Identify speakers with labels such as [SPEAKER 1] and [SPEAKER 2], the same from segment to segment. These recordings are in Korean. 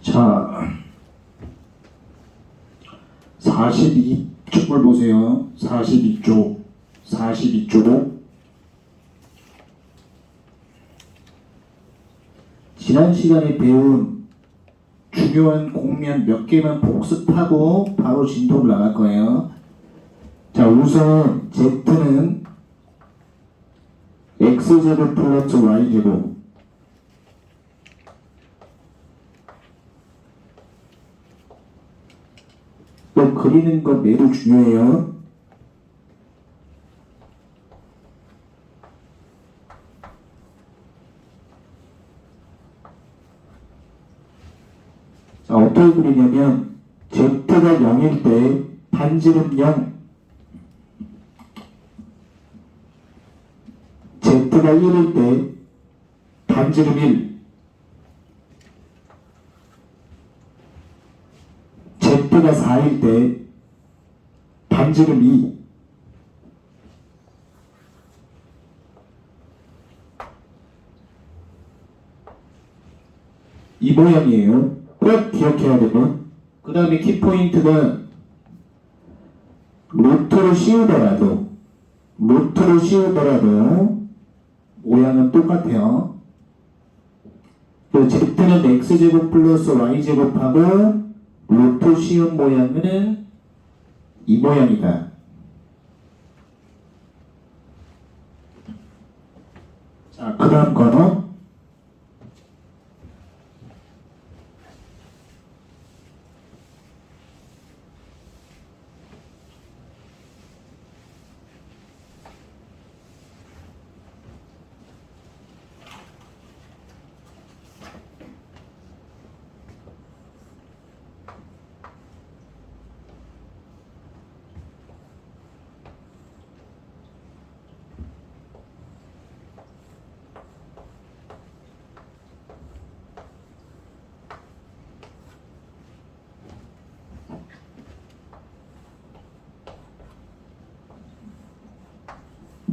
[SPEAKER 1] 자, 42쪽을 보세요. 42쪽. 지난 시간에 배운 중요한 공면 몇 개만 복습하고 바로 진도를 나갈 거예요. 자, 우선 Z는 X제곱 플러스 Y제곱. 또 그리는 거 매우 중요해요. 자, 어떻게 그리냐면 Z가 0일 때 반지름 0, Z가 1일 때 반지름 1, Z가 4일 때 반지름 2, 이 모양이에요. 꼭 기억해야 되고, 그 다음에 키포인트가 루트로 씌우더라도 모양은 똑같아요. 또 Z는 X제곱 플러스 Y제곱하고 루트 씌운 모양은 이 모양이다. 자, 그 다음 거는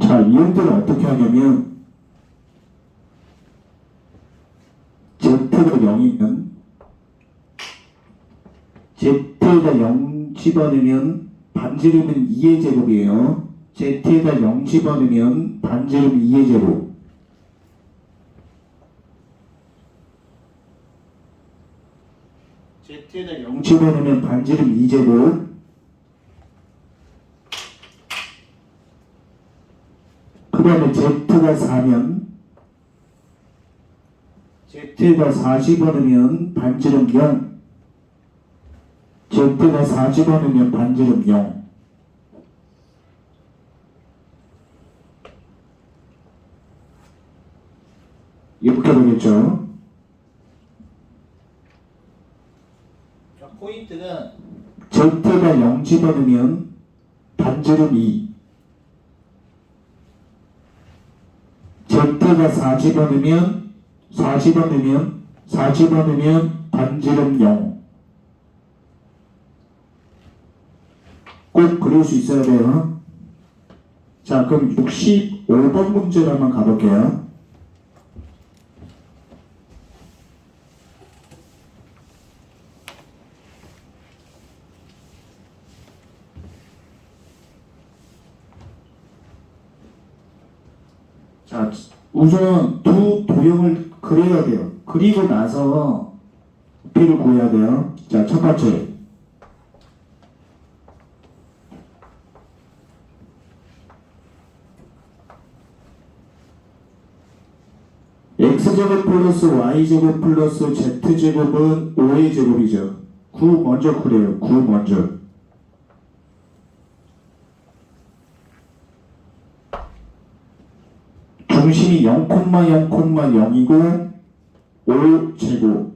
[SPEAKER 1] 자, 이형들은 어떻게 하냐면 Z가 0이면 Z에다 0 집어넣으면 반지름은 2의 제곱이에요. Z에다 0 집어넣으면 반지름 2의 제곱. Z에다 0 집어넣으면 반지름 2제곱. 그 다음에 Z가 4면 Z가 4 집어넣으면 반지름 0, Z가 4 집어넣으면 반지름 0. 이렇게 되겠죠. 자, 포인트가 Z가 0 집어넣으면 반지름 2, Z가 4 집어넣으면 반지름 0. 꼭 그릴 수 있어야 돼요. 자, 그럼 65번 문제로 한번 가볼게요. 자, 우선 두 도형을 그려야 돼요. 그리고 나서 P를 구해야 돼요. 자, 첫 번째. X제곱 플러스 Y제곱 플러스 Z제곱은 5의 제곱이죠. 9 먼저 그래요. 9 먼저. 중심이 0,0,0이고 5제곱.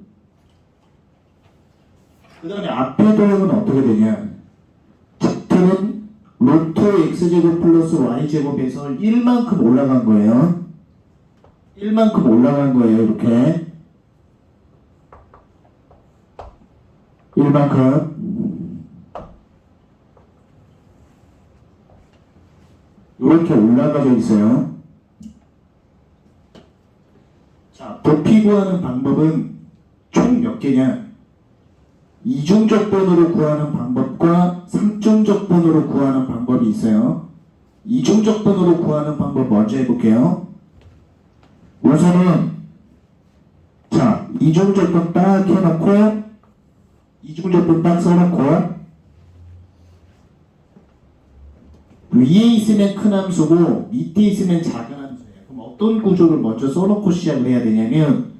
[SPEAKER 1] 그 다음에 앞에 도형은 어떻게 되냐? Z는 루트 X제곱 플러스 Y제곱에서 1만큼 올라간 거예요. 1만큼 올라간 거예요. 이렇게 1만큼 이렇게 올라가져 있어요. 자, 부피 구하는 방법은 총 몇 개냐? 이중적분으로 구하는 방법과 삼중적분으로 구하는 방법이 있어요. 이중적분으로 구하는 방법 먼저 해볼게요. 우선은 자, 이중적분 딱 해놓고 이중적분 딱 써놓고 위에 있으면 큰 함수고 밑에 있으면 작은 함수예요. 그럼 어떤 구조를 먼저 써놓고 시작을 해야 되냐면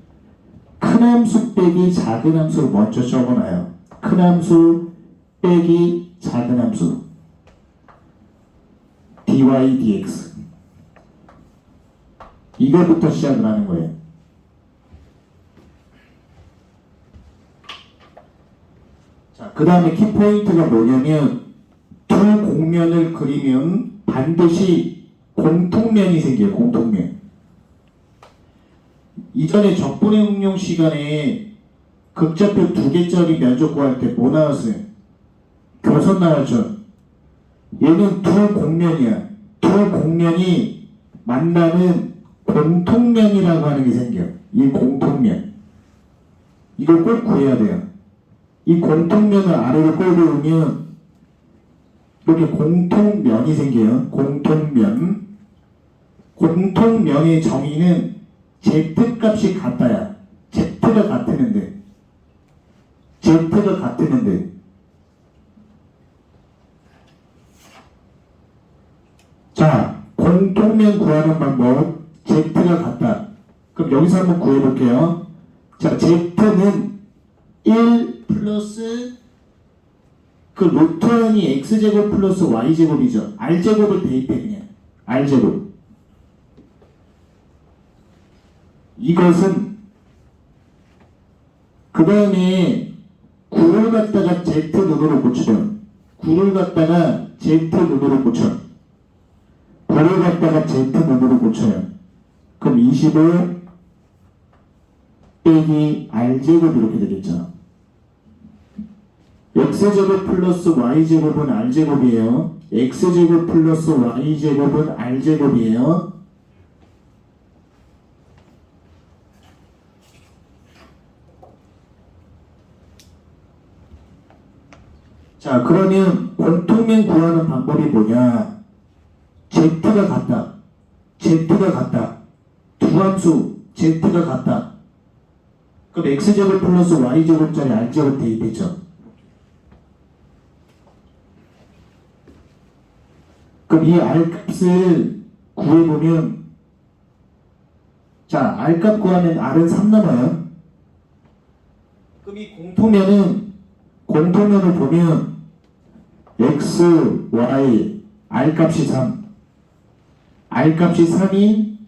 [SPEAKER 1] 큰 함수 빼기 작은 함수를 먼저 적어놔요. 큰 함수 빼기 작은 함수 dy dx 이거부터 시작을 하는 거예요. 자, 그 다음에 키포인트가 뭐냐면 두 공면을 그리면 반드시 공통면이 생겨요. 공통면. 이전에 적분의 응용 시간에 극좌표 2개짜리 면적 구할 때 뭐 나왔어요? 교선 나왔죠. 얘는 두 공면이야. 두 공면이 만나는 공통면이라고 하는 게 생겨. 이 공통면. 이걸 꼭 구해야 돼요. 이 공통면을 아래로 끌고 오면 이렇게 공통면이 생겨요. 공통면. 공통면의 정의는 Z값이 같다야. Z가 같으는데. Z가 같으는데. 자, 공통면 구하는 방법. Z가 같다. 그럼 여기서 한번 구해볼게요. 자, Z는 1 플러스 그 루트 안이 x제곱 플러스 y제곱이죠. r제곱을 대입해 그냥. r제곱. 이것은 그 다음에 9를 갖다가 z눈으로 고치면 9를 갖다가 z눈으로 고쳐 9를 갖다가 z눈으로 고쳐요. 그럼 25 빼기 r제곱 이렇게 되겠죠. x제곱 플러스 y제곱은 r제곱이에요. x제곱 플러스 y제곱은 r제곱이에요. 자, 그러면 공통면 구하는 방법이 뭐냐? z가 같다. z가 같다. 두 함수 z가 같다. 그럼 x제곱 플러스 y제곱짜리 r제곱 대입했죠. 그럼 이 r값을 구해보면 자, r값 구하면 r은 3 남아요. 그럼 이 공통면을 보면 x, y, r값이 3 r값이 3인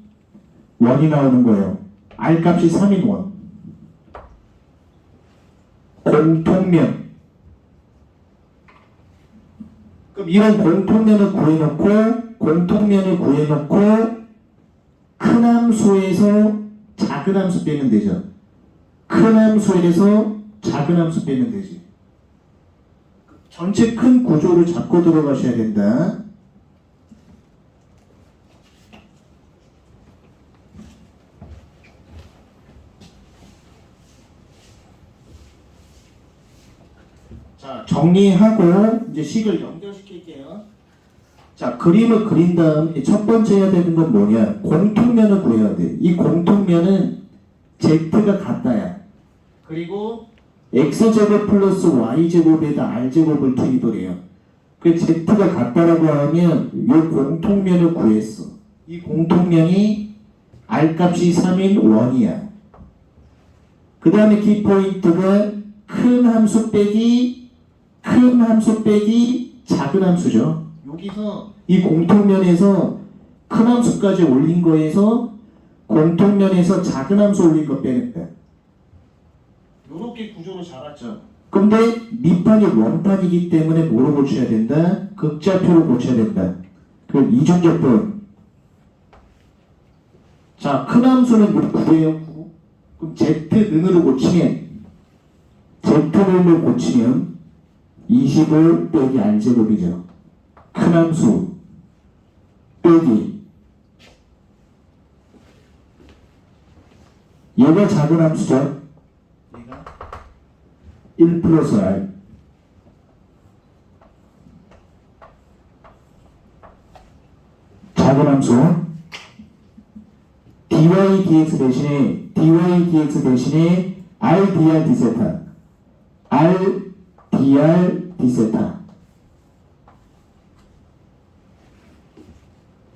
[SPEAKER 1] 1이 나오는 거예요. r값이 3인 1 공통면. 그럼 이런 공통면을 구해놓고 큰 함수에서 작은 함수 빼면 되죠. 큰 함수에서 작은 함수 빼면 되지. 전체 큰 구조를 잡고 들어가셔야 된다. 자, 정리하고 이제 식을 연결시킬게요. 자, 그림을 그린 다음에 첫 번째 해야 되는 건 뭐냐? 공통면을 구해야 돼. 이 공통면은 z가 같다야. 그리고 x제곱 플러스 y제곱에다 r제곱을 투입을 해요. 그 z가 같다라고 하면 이 공통면을 구했어. 이 공통면이 r값이 3인 1이야. 그 다음에 키포인트가 큰 함수 빼기 작은 함수죠. 여기서 이 공통면에서 큰 함수까지 올린 거에서 공통면에서 작은 함수 올린 거 빼는 거야. 이렇게 구조로 잡았죠. 근데 밑판이 원판이기 때문에 뭐로 고쳐야 된다? 극좌표로 고쳐야 된다. 그 이중적분. 자, 큰 함수는 9예요. 9. 그럼 z는으로 고치면 25 빼기 r제곱이죠. 큰 함수 빼기 얘가 작은 함수죠. 얘가 1 플러스 R. 작은 함수 dy dx 대신에 r dr d 세타 r dr d 세타.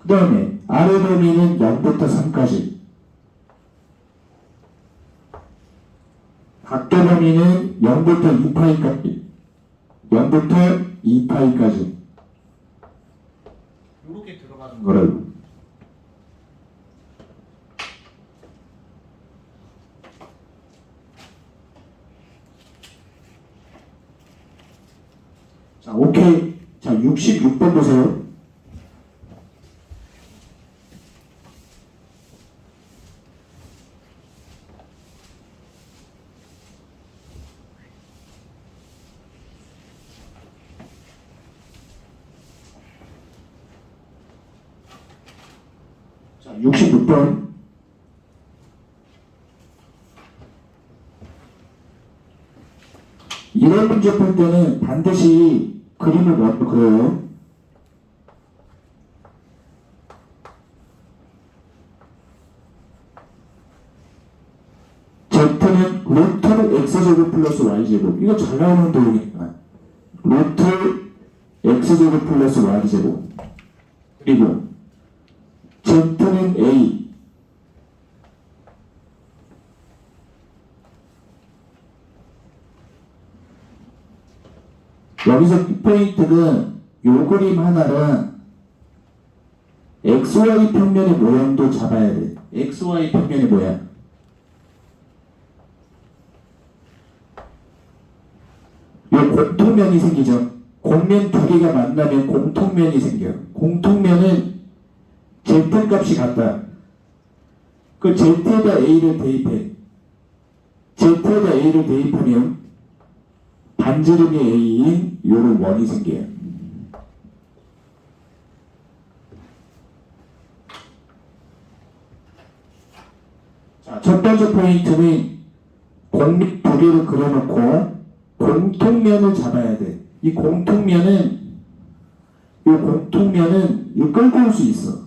[SPEAKER 1] 그 다음에 R의 범위는 0부터 3까지, 각도 범위는 0부터 2파이까지, 0부터 2파이까지 이렇게 들어가는 거를 자, 오케이. 자, 66번 보세요. 자, 66번. 이런 문제 풀 때는 반드시 그림을 먼저 그려요. Z는 루트 X제곱 플러스 Y제곱. 이거 잘 나오는 도형이니까. 루트 X제곱 플러스 Y제곱. 그리고 Z는 A. 여기서 키포인트는 요 그림 하나랑 XY 평면의 모양도 잡아야 돼. XY 평면의 모양. 요 공통면이 생기죠. 공면 두 개가 만나면 공통면이 생겨요. 공통면은 Z 값이 같다. 그 Z에다 A를 대입해. Z에다 A를 대입하면 반지름이 A인 요런 원이 생겨요. 자, 첫 번째 포인트는 공립 두 개를 그려놓고 공통면을 잡아야 돼. 이 공통면은 이거 끌고 올 수 있어.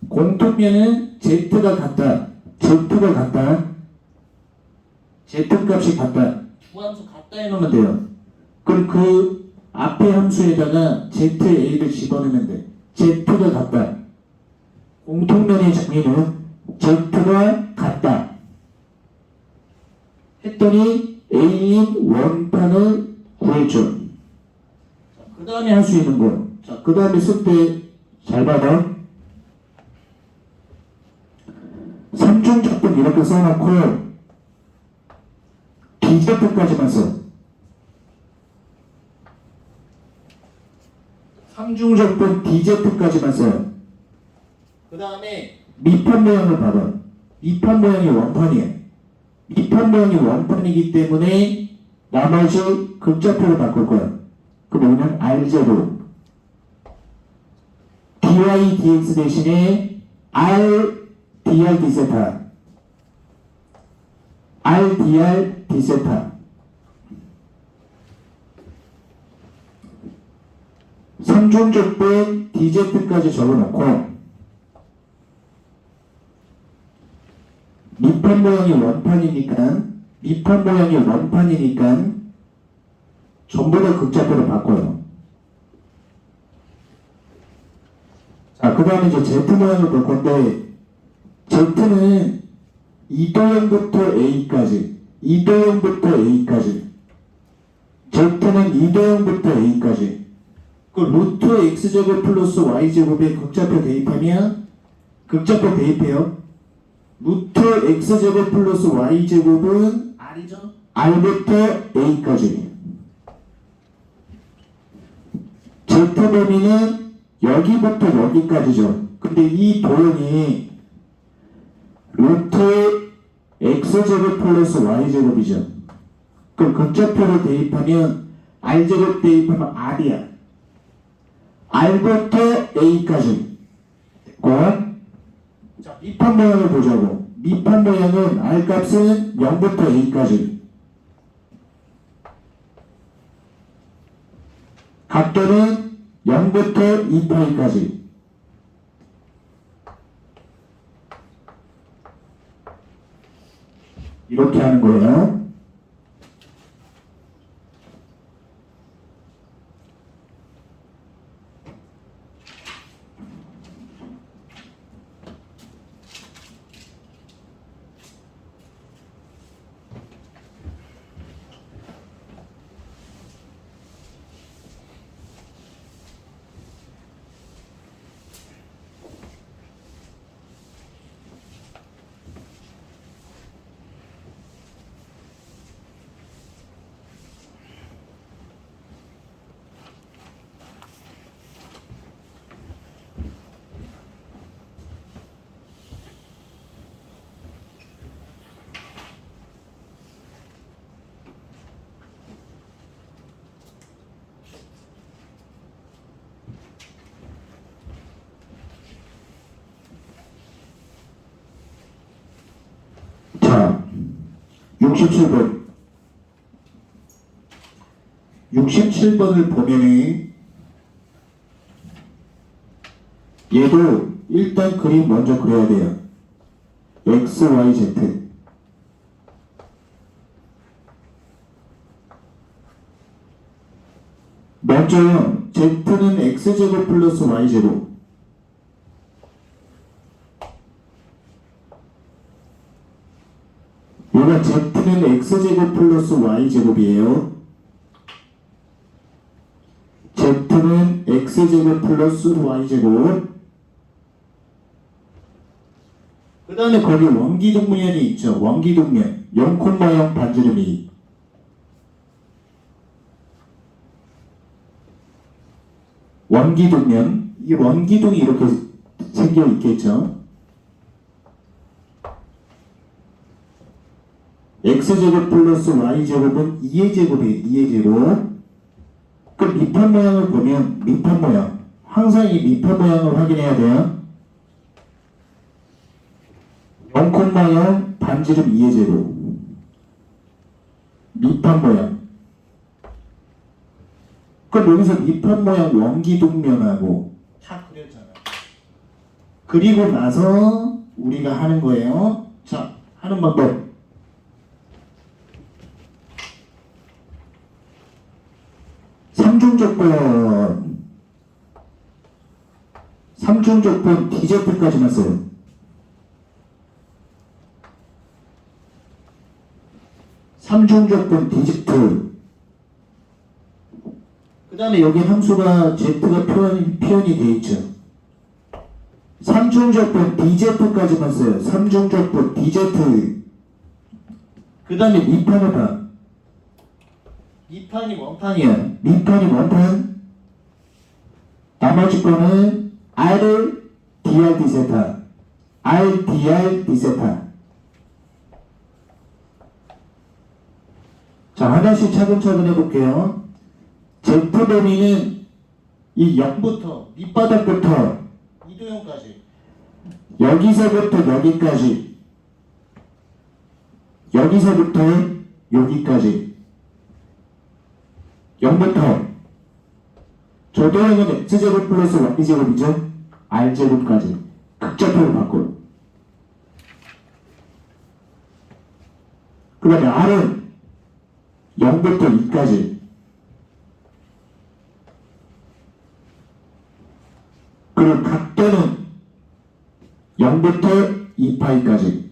[SPEAKER 1] 공통면은 Z가 같다. Z 값이 같다. 두 함수 같다 해놓으면 돼요. 그럼 그 앞에 함수에다가 ZA를 집어넣으면 돼. Z가 같다. 공통면의 정의는 Z가 같다. 했더니 A인 원판을 구했죠. 그 다음에 할 수 있는 거. 자, 그 다음에 쓸 때 잘 봐봐. 삼중적분 이렇게 써놓고 DZ까지만 써. 삼중적분 DZ까지만 써요. 그 다음에 밑판 모양을 봐봐. 밑판 모양이 원판이야. 밑판 모양이 원판이기 때문에 나머지 극좌표로 바꿀 거야. 그럼 여기는 R제곱 dy dx 대신에 r dr d 세타 r dr d 세타. 삼중적분 dz까지 적어놓고 밑판 모양이 원판이니까 전부 다 극좌표로 바꿔요. 자, 그 다음에 이제 Z 모양을 볼 건데, Z는 이도형부터 A까지. Z는 이도형부터 A까지. 그 루트 X제곱 플러스 Y제곱에 극좌표 대입하면, 극좌표 대입해요. 루트 X제곱 플러스 Y제곱은 R이죠? R부터 A까지. Z 범위는 여기부터 여기까지죠. 근데 이 도형이 루트 X제곱 플러스 Y제곱이죠. 그럼 극좌표로 대입하면 R제곱 대입하면 R이야. R부터 A까지. 됐고, 자, 밑판 모양을 보자고. 밑판 모양은 R 값은 0부터 A까지. 각도는 0부터 2파이까지. 이렇게 하는 거예요. 자, 67번. 67번을 보면은 얘도 일단 그림 먼저 그려야 돼요. X, Y, Z. 먼저요. Z는 X제곱 플러스 Y제곱. 얘가 Z는 X제곱 플러스 Y제곱이에요. Z는 X제곱 플러스 Y제곱. 그 다음에 거기 원기둥면이 있죠. 원기둥면 0,0 반지름이. 원기둥면. 이 원기둥이 이렇게 생겨 있겠죠. X제곱 플러스 Y제곱은 2의 제곱이에요. 2의 제곱. 그 밑판 모양을 보면 밑판 모양. 항상 이 밑판 모양을 확인해야 돼요. 0,0 반지름 2의 제곱. 밑판 모양. 그럼 여기서 밑판 모양 원기둥면하고 다 그렸잖아요. 그리고 나서 우리가 하는 거예요. 자, 하는 방법. 삼중조건 DZ까지만 써요. 삼중조건 DZ. 그 다음에 여기 함수가 Z가 표현이 되어 있죠. 삼중조건 DZ까지만 써요. 삼중조건 DZ. 그 다음에 밑판을 봐. 밑판이 원판이야. 밑판이 원판. 나머지 거는 R, DR, D세타. R, DR, D세타. 자, 하나씩 차근차근 해볼게요. Z 범위는 이 0부터, 밑바닥부터 이도형까지. 여기서부터 여기까지. 여기서부터 여기까지. 0부터 저 도형은 X제곱 플러스 Y제곱이죠. R제곱까지 극좌표로 바꿔. 그 다음에 R은 0부터 2까지. 그리고 각도는 0부터 2파이까지.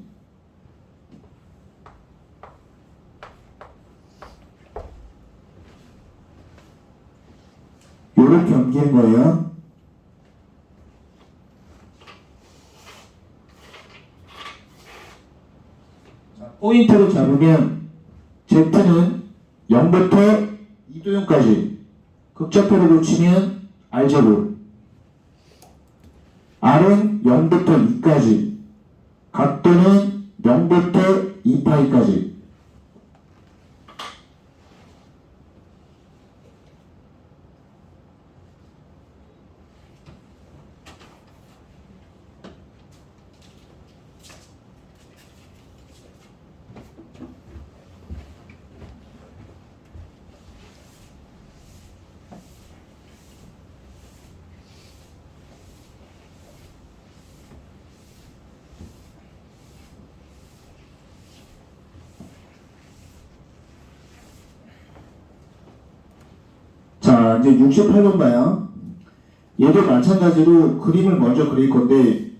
[SPEAKER 1] 이렇게 옮기는 거예요. 자, 포인트로 잡으면 Z는 0부터 2도형까지 극좌표로 놓치면 R제곱. R은 0부터 2까지. 각도는 0부터 2파이까지. 자, 이제 68번 봐요. 얘도 마찬가지로 그림을 먼저 그릴 건데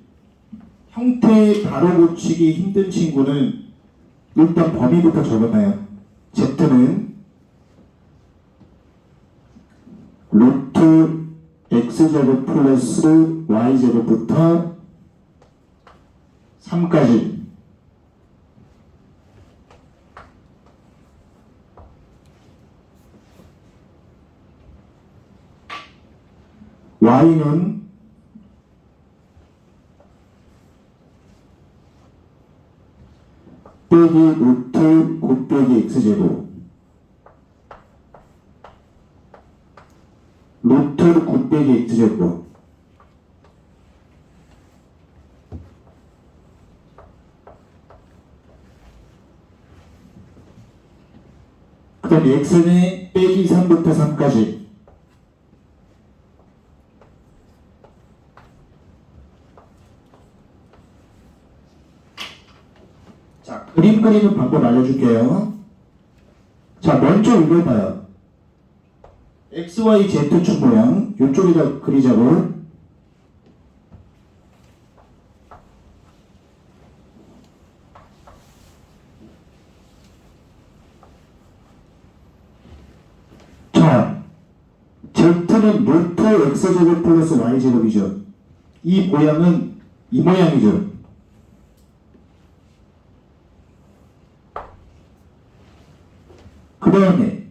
[SPEAKER 1] 형태 바로 고치기 힘든 친구는 일단 범위부터 적어놔요. Z는 루트 x제곱 플러스 y제곱부터 3까지 y는 빼기 루트 곱빼기 x제곱 루트 곱빼기 x제곱 그 다음 x는 빼기 3부터 3까지 자, 그림 그리는 방법 알려줄게요. 자, 먼저 이걸 봐요. XY, Z축 모양 이쪽에다 그리자고. 자, Z는 루트 X제곱 플러스 Y제곱이죠. 이 모양은 이 모양이죠. 그 다음에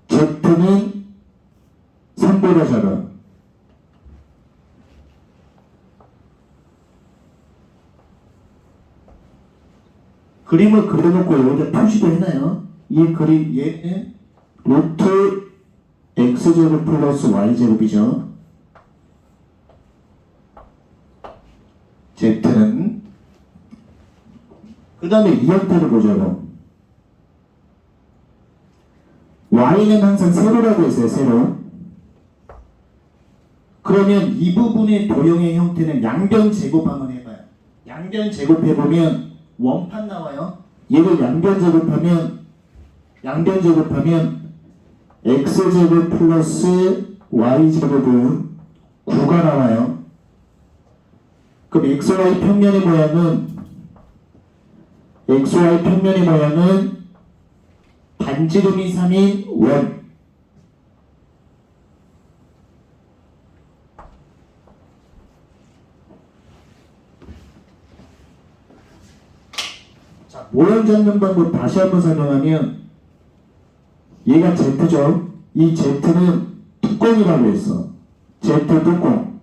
[SPEAKER 1] Z는 3보다 작아. 그림을 그려놓고 여기다 표시도 해놔요. 이 그림 얘는 루트 x제곱 플러스 y제곱이죠. Z는 그 다음에 이 형태를 보자고. y는 항상 세로라고 했어요. 세로. 그러면 이 부분의 도형의 형태는 양변 제곱 한번 해봐요. 양변 제곱해보면 원판 나와요. 얘를 양변 제곱하면 x제곱 플러스 y제곱은 9가 나와요. 그럼 xy 평면의 모양은 반지름이 3인 원. 자, 모양 잡는 방법 다시 한번 설명하면 얘가 Z죠. 이 Z는 뚜껑이라고 했어. Z 뚜껑.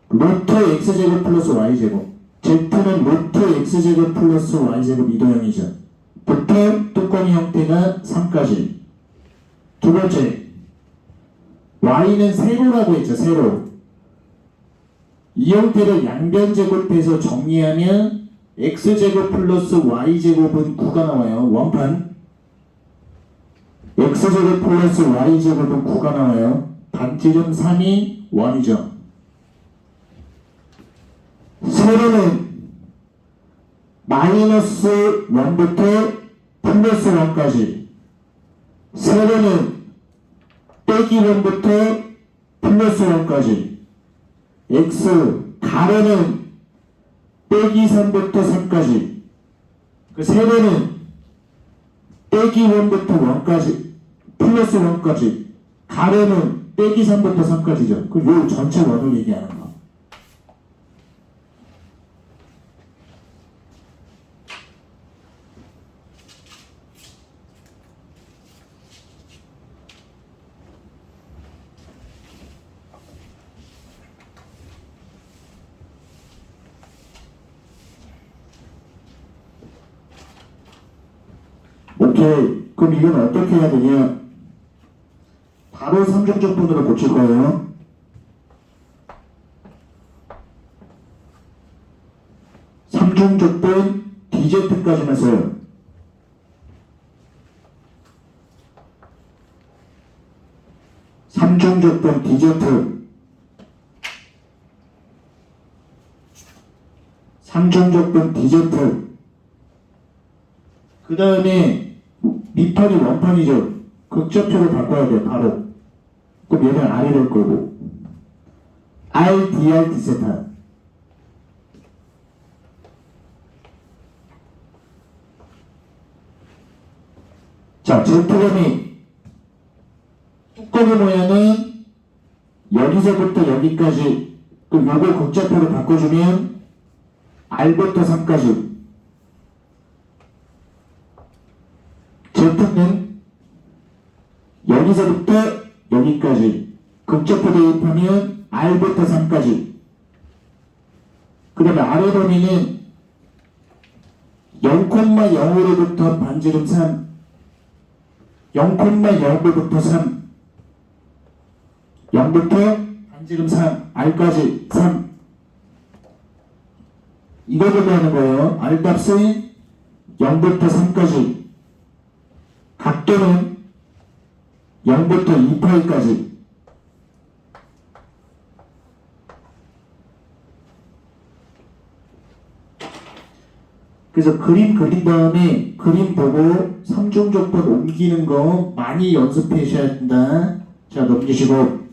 [SPEAKER 1] 루트 x제곱 플러스 y제곱. Z는 루트 x제곱 플러스 y제곱 이도형이죠. 부터 뚜껑의 형태가 3까지. 두 번째, y는 세로라고 했죠. 세로. 이 형태를 양변 제곱해서 정리하면 x제곱 플러스 y제곱은 9가 나와요. 원판. x제곱 플러스 y제곱은 9가 나와요. 반지름 3인 원이죠. 세로는 마이너스 1부터 플러스 1까지. 세로는 빼기 1부터 플러스 1까지. 가로는 빼기 3부터 3까지. 그 세로는 빼기 1부터 1까지 플러스 1까지. 가로는 빼기 3부터 3까지죠. 그 요 전체 원을 얘기하는 거. 오케이. 그럼 이건 어떻게 해야 되냐? 바로 삼중적분으로 고칠 거예요. 삼중적분 DZ까지만 써요. 삼중적분 DZ. 삼중적분 DZ. 그 다음에 밑판이 원판이죠. 극좌표로 바꿔야 돼 바로. 그럼 얘는 R이 될 거고 R, dr, d세타. 자, Z점이 뚜껑의 모양은 여기서부터 여기까지 그 요거 극좌표로 바꿔주면 R부터 3까지. Z는 여기서부터 여기까지 극좌표 대입하면 R부터 3까지. 그 다음에 아래 범위는 0,0으로부터 반지름 3, 0,0부터 3, 0부터 반지름 3, R까지 3. 이걸 보면 거예요. R 값은 0부터 3까지. 각도는 0부터 2파이까지. 그래서 그림 그린 다음에 그림 보고 삼중조건 옮기는 거 많이 연습하셔야 된다. 자, 넘기시고.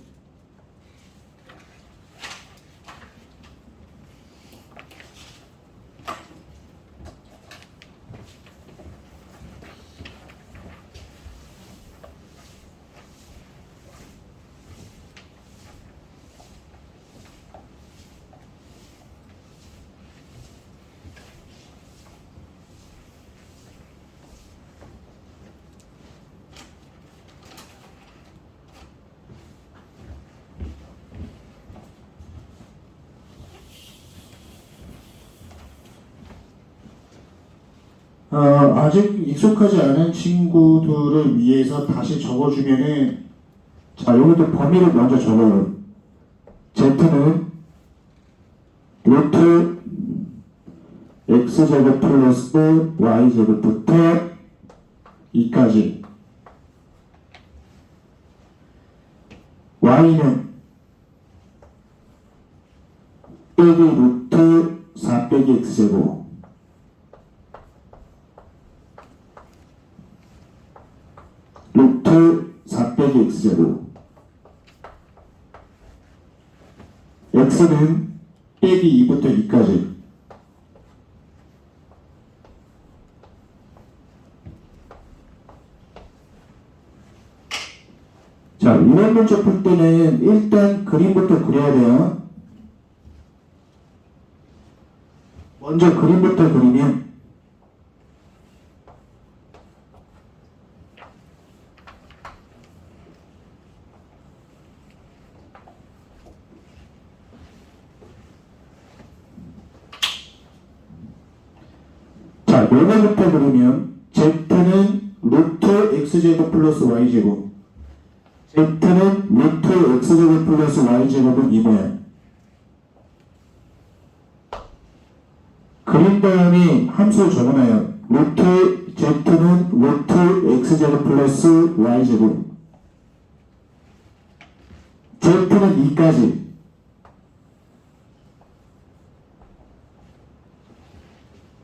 [SPEAKER 1] 아직 익숙하지 않은 친구들을 위해서 다시 적어주면은, 자, 여기도 범위를 먼저 적어요. Z는 루트 X제곱 플러스 Y제곱부터 2까지. Y는 빼기 루트 4 빼기 X제곱. 루트 4 빼기 X제곱. X는 빼기 2부터 2까지. 자, 이런 문제 풀 때는 일단 그림부터 그려야 돼요. 먼저 그림부터 그리면 자, 요거부터 그리면 Z는 루트 X제곱 플러스 Y제곱. Z는 루트 X제곱 플러스 Y제곱은 이 모양. 그린 다음에 함수 적어놔요. 루트 Z는 루트 X제곱 플러스 Y제곱. Z는 2까지.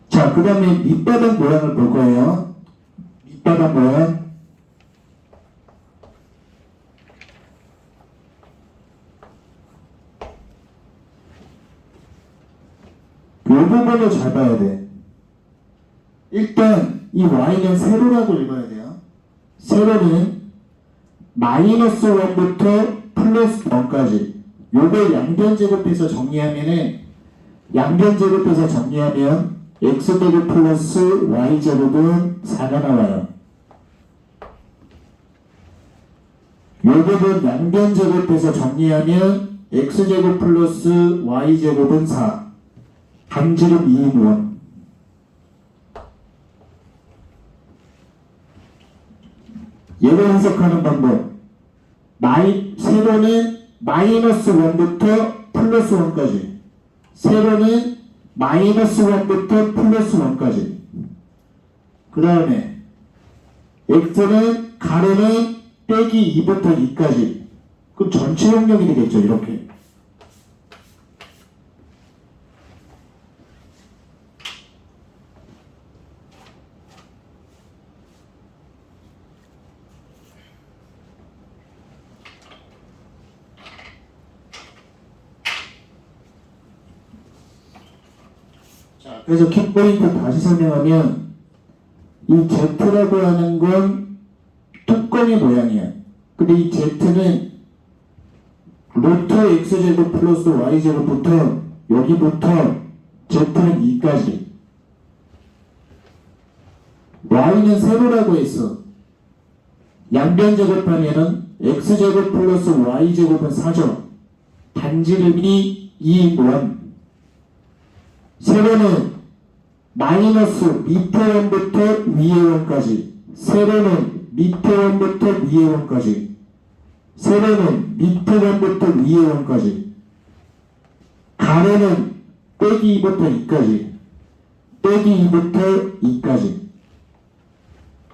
[SPEAKER 1] 자, 그 다음에 밑바닥 모양을 볼 거예요. 밑바닥 모양. 이 부분을 잘 봐야 돼. 일단 이 y는 세로라고 읽어야 돼요. 세로는 마이너스 1부터 플러스 1까지. 요걸 양변제곱해서 정리하면은 양변제곱해서 정리하면 x제곱 플러스 y제곱은 4가 나와요. 요 부분 양변제곱해서 정리하면 x제곱 플러스 y제곱은 4. 반지름 2인원. 얘를 해석하는 방법. 세로는 마이너스 1부터 플러스 1까지. 세로는 마이너스 1부터 플러스 1까지. 그 다음에 x는 가로는 빼기 2부터 2까지. 그럼 전체 영역이 되겠죠. 이렇게. 자, 그래서 키포인트 다시 설명하면 이 Z라고 하는 건 뚜껑의 모양이야. 근데 이 Z는 루트 X제곱 플러스 Y제곱부터 여기부터 Z는 2까지 Y는 세로라고 했어. 양변 제곱하면은 X제곱 플러스 Y제곱은 4죠. 반지름이 2원. 세로는 마이너스 밑에 원부터 위에 원까지. 세로는 밑에 원부터 위에 원까지. 세로는 밑에 원부터 위에 원까지. 가로는 빼기 2부터 2까지. 빼기 2부터 2까지.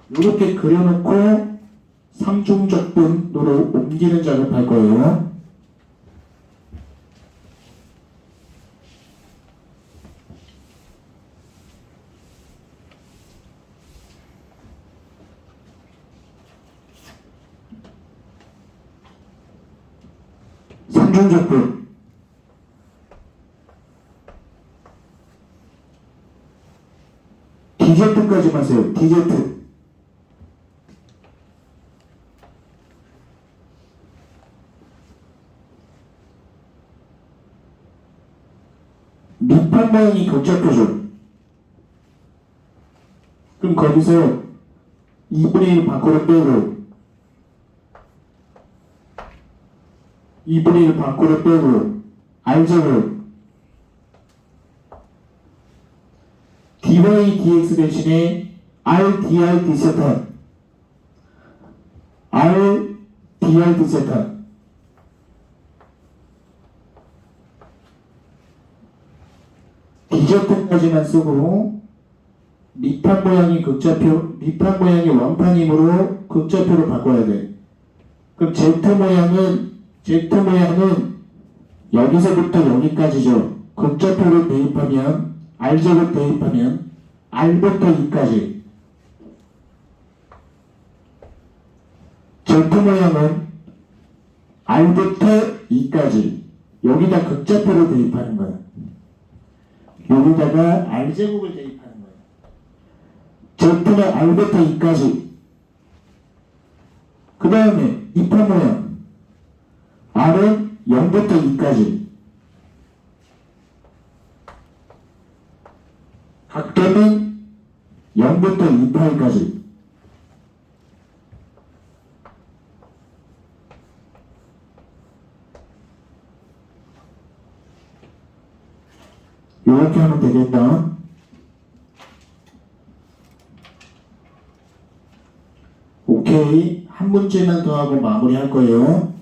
[SPEAKER 1] 이렇게 그려놓고 상중적분으로 옮기는 작업할 거예요. 상중적분 DZ까지만 세요. DZ 밑판 모양이 격자표죠. 그럼 거기서 2분의 1 밖으로 빼고 2분의 1 밖으로 빼고 R제곱 dy dx 대신에 r dr d세타 r dr d세타 디저트까지만 쓰고 밑판 모양이 극좌표, 밑판 모양이 원판이므로 극좌표로 바꿔야 돼. 그럼 Z 모양은 여기서부터 여기까지죠. 극좌표로 대입하면 R제곱 대입하면 R부터 2까지. Z 모양은 R부터 2까지. 여기다 극좌표로 대입하는 거야. 여기다가 R제곱을 대입하는 거예요. Z는 R부터 2까지. 그 다음에 입판 모양. R은 0부터 2까지. 각도는 0부터 2파이까지. 이렇게 하면 되겠다. 오케이. 한 문제만 더 하고 마무리할 거예요.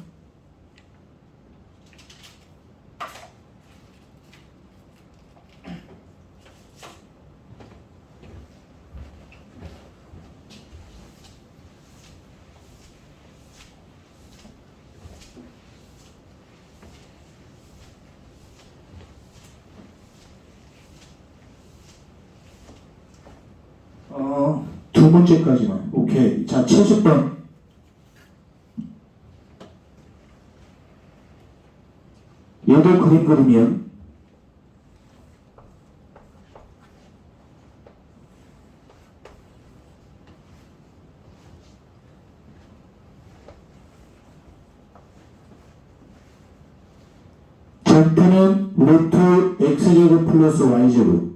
[SPEAKER 1] 두 문제까지만. 오케이. 자, 70번. 얘도 그림 그리면 Z는 루트 X제곱 플러스 Y제곱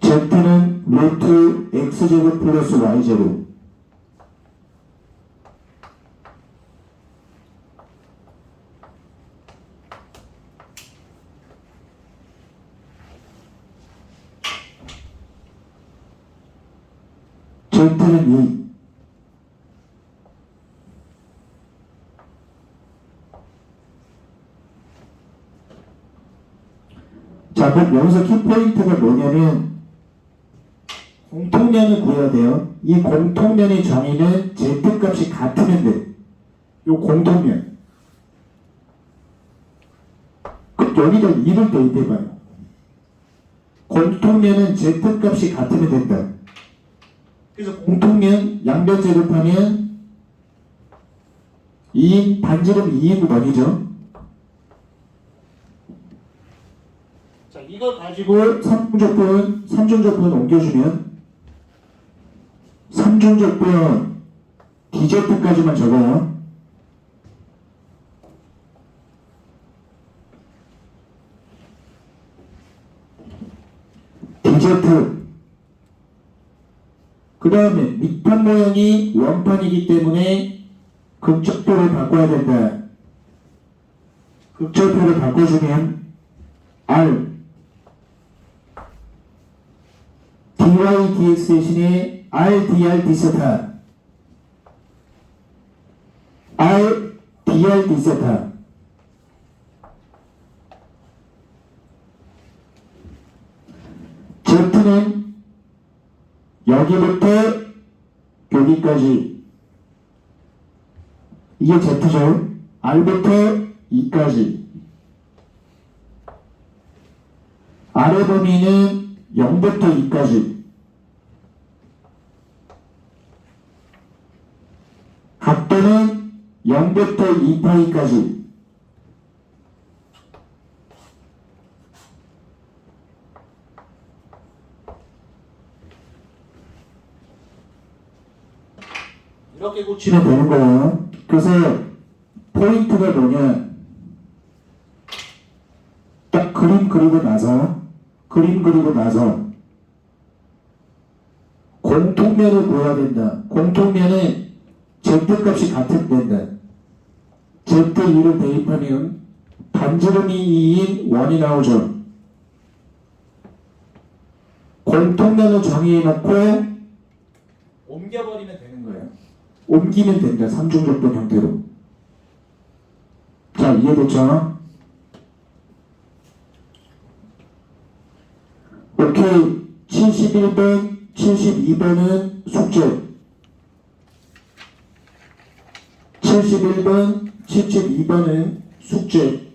[SPEAKER 1] Z는 루트 X제곱 플러스 Y제곱 Z는 2 자, 그럼 여기서 키포인트가 뭐냐면 공통면을 구해야 돼요. 이 공통면의 정의는 Z값이 같으면 돼. 요 공통면. 그럼 여기다 2를 대입해봐요. 공통면은 Z값이 같으면 된다. 그래서 공통면 양변 제곱하면 2인 반지름 2인 원이죠. 자, 이걸 가지고 삼중적분 옮겨주면 삼중적분 DZ까지만 적어요. DZ. 그 다음에 밑판 모양이 원판이기 때문에 극적표를 바꿔야 된다. 극적표를 바꿔주면 R dy dx 대신에 r dr d세타 r dr d세타 Z는 여기부터 여기까지 이게 Z죠. R부터 2까지 아래 범위는 0부터 2까지 각도는 0부터 2파이까지 이렇게 고치면 되는 거예요. 그래서 포인트가 뭐냐, 딱 그림 그리고 나서 공통면을 보여야 된다. 공통면은 Z값이 같은 된다. Z2를 대입하면 반지름이 2인 원이 나오죠. 공통면을 정의해놓고 옮겨버리면 되는 거예요. 옮기면 된다. 삼중적분 형태로. 자, 이해됐죠? 오케이. 71번, 72번은 숙제. 71번, 72번은 숙제.